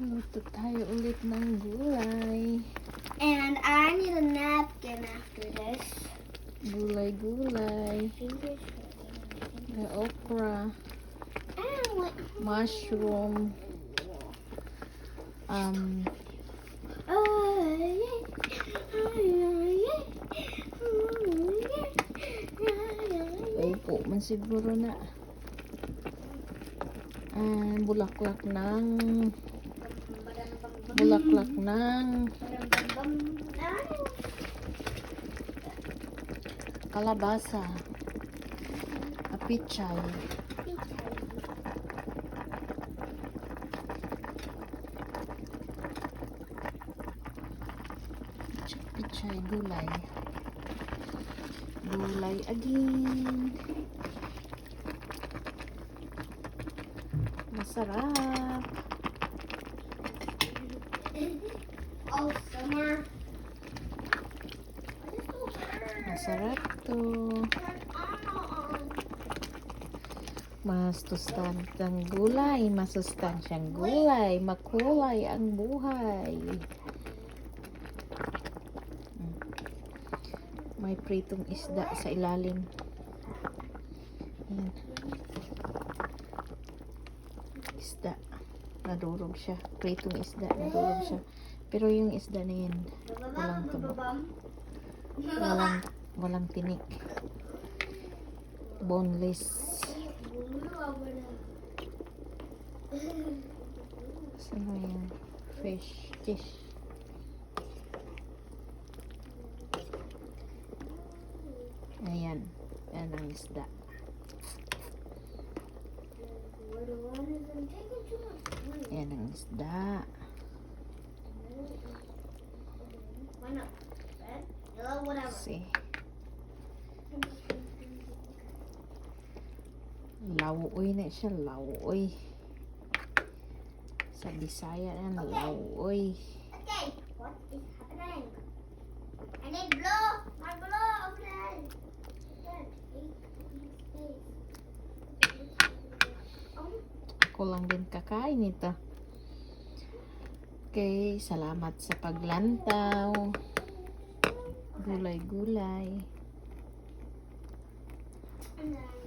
Luto tayo ulit ng gulay. And I need a napkin after this. Gulay-gulay. May okra. And what? Mushroom. Upo man siguro na. Bulaklak ng kalabasa. Apichay. Pichay, gulay. Gulay again. Masarap. Oh, summer. Masarap to. Masustansyang gulay. Masustansyang gulay. Makulay ang buhay. May pritong isda sa ilalim. Ayan. Isda. Nadurog siya. Pritong isda. Nadurog siya. Pero yung isda na yan, walang tunog. Walang tinik. Boneless. Sino yan? Fish. Ayan. Yan ang isda. Yan ang isda. See. Lauoy na siya. Lauoy. Sa Bisaya yan. Lauoy. Okay, what is happening? I need blow. My blow over there. Ako lang din kakain nito. Okay, salamat sa paglantaw. Gulay-gulay. And then